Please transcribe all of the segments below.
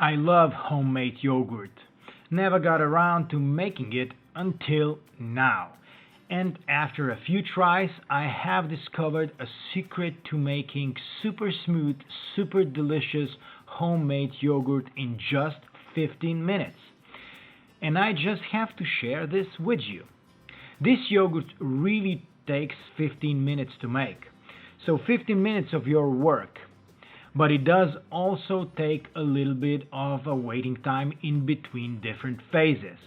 I love homemade yogurt. Never got around to making it until now. And after a few tries, I have discovered a secret to making super smooth, super delicious homemade yogurt in just 15 minutes. And I just have to share this with you. This yogurt really takes 15 minutes to make. So 15 minutes of your work. But it does also take a little bit of a waiting time in between different phases.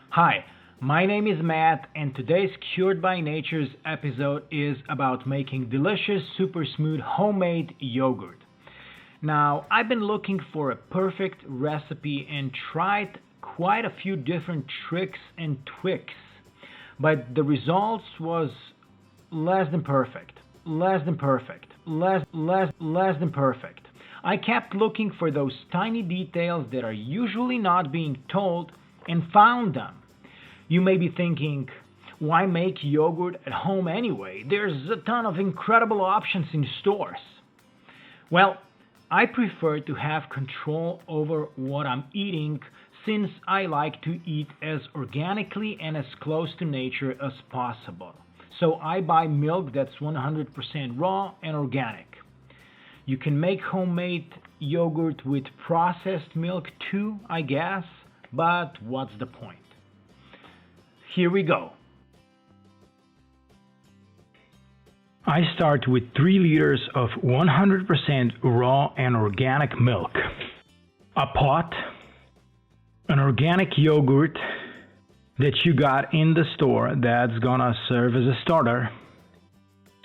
Hi, my name is Matt, and today's Cured by Nature's episode is about making delicious, super smooth homemade yogurt. Now, I've been looking for a perfect recipe and tried quite a few different tricks and tweaks, but the results was less than perfect. Less than perfect. I kept looking for those tiny details that are usually not being told and found them. You may be thinking, why make yogurt at home anyway? There's a ton of incredible options in stores. Well, I prefer to have control over what I'm eating since I like to eat as organically and as close to nature as possible. So I buy milk that's 100% raw and organic. You can make homemade yogurt with processed milk too, I guess, but what's the point? Here we go. I start with 3 liters of 100% raw and organic milk, a pot, an organic yogurt that you got in the store that's gonna serve as a starter,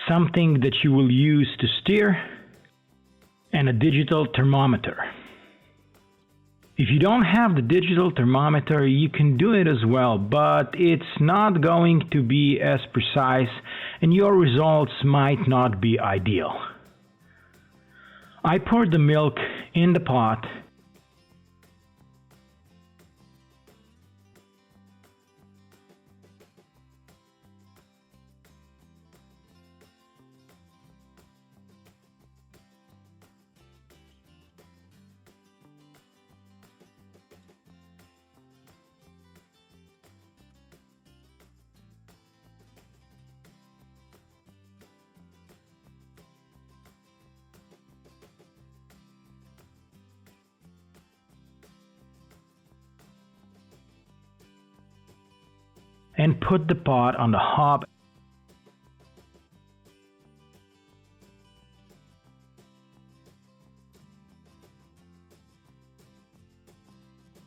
something that you will use to stir, and a digital thermometer. If you don't have the digital thermometer, you can do it as well, but it's not going to be as precise and your results might not be ideal. I poured the milk in the pot and put the pot on the hob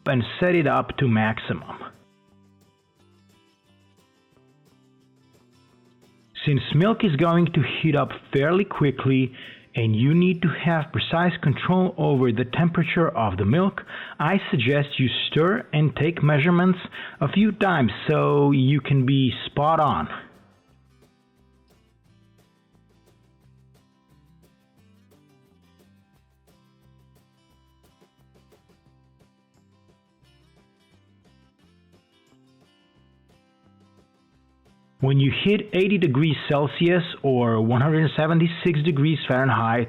and set it up to maximum. Since milk is going to heat up fairly quickly and you need to have precise control over the temperature of the milk, I suggest you stir and take measurements a few times so you can be spot on. When you hit 80 degrees Celsius or 176 degrees Fahrenheit,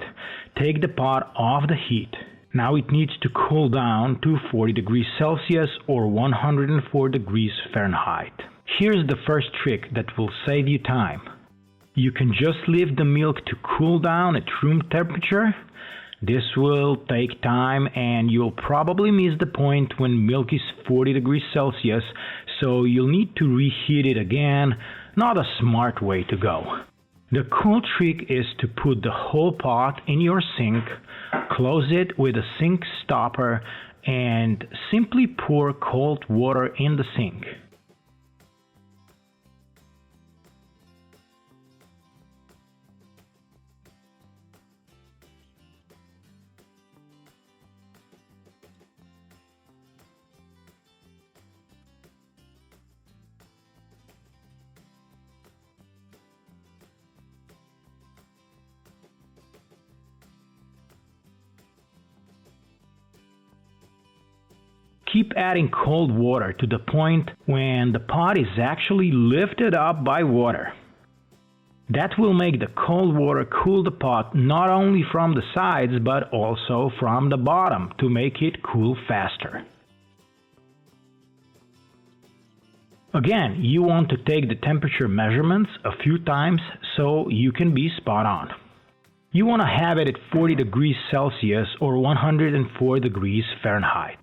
take the pot off the heat. Now it needs to cool down to 40 degrees Celsius or 104 degrees Fahrenheit. Here's the first trick that will save you time. You can just leave the milk to cool down at room temperature. This will take time and you'll probably miss the point when milk is 40 degrees Celsius, so you'll need to reheat it again. Not a smart way to go. The cool trick is to put the whole pot in your sink, close it with a sink stopper, and simply pour cold water in the sink. Keep adding cold water to the point when the pot is actually lifted up by water. That will make the cold water cool the pot not only from the sides but also from the bottom to make it cool faster. Again, you want to take the temperature measurements a few times so you can be spot on. You want to have it at 40 degrees Celsius or 104 degrees Fahrenheit.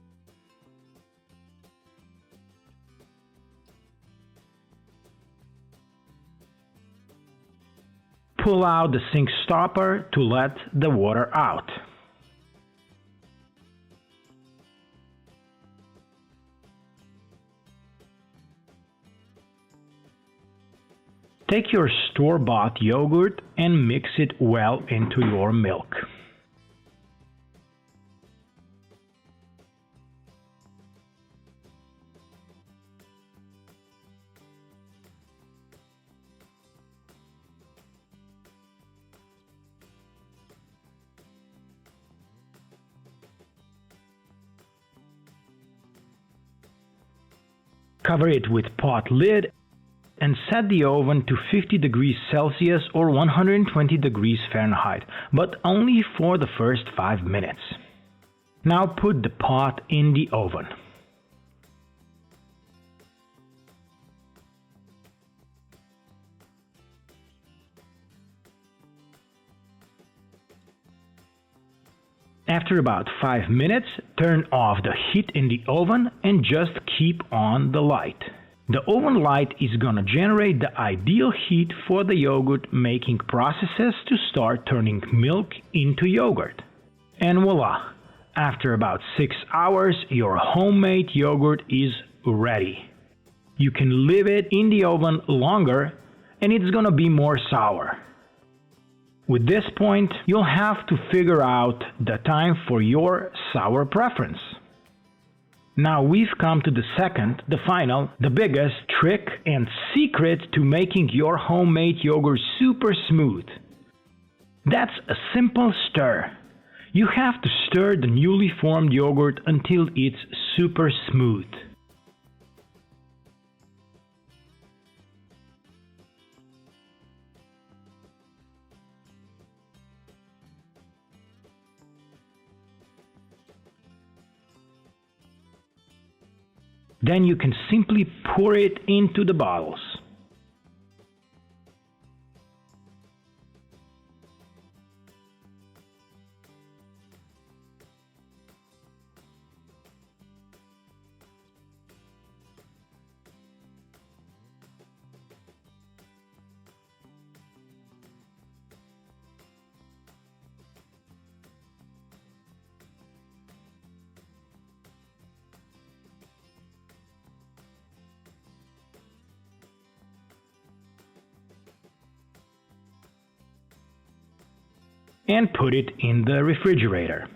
Pull out the sink stopper to let the water out. Take your store-bought yogurt and mix it well into your milk. Cover it with pot lid and set the oven to 50 degrees Celsius or 120 degrees Fahrenheit, but only for the first 5 minutes. Now put the pot in the oven. After about 5 minutes, turn off the heat in the oven and just keep on the light. The oven light is gonna generate the ideal heat for the yogurt making processes to start turning milk into yogurt. And voila! After about 6 hours, your homemade yogurt is ready. You can leave it in the oven longer and it's gonna be more sour. With this point, you'll have to figure out the time for your sour preference. Now we've come to the second, the final, the biggest trick and secret to making your homemade yogurt super smooth. That's a simple stir. You have to stir the newly formed yogurt until it's super smooth. Then you can simply pour it into the bottles. And put it in the refrigerator.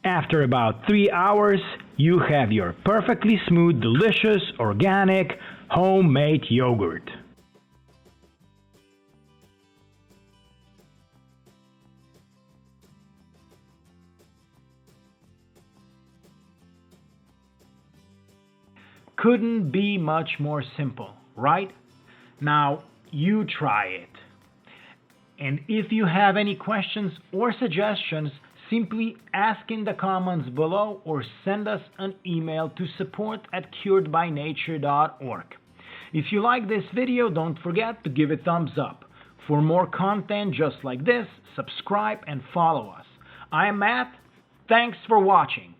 After about 3 hours, you have your perfectly smooth, delicious, organic, homemade yogurt. Couldn't be much more simple, right? Now you try it. And if you have any questions or suggestions, simply ask in the comments below or send us an email to support@CuredByNature.org. If you like this video, don't forget to give it a thumbs up. For more content just like this, subscribe and follow us. I am Matt. Thanks for watching.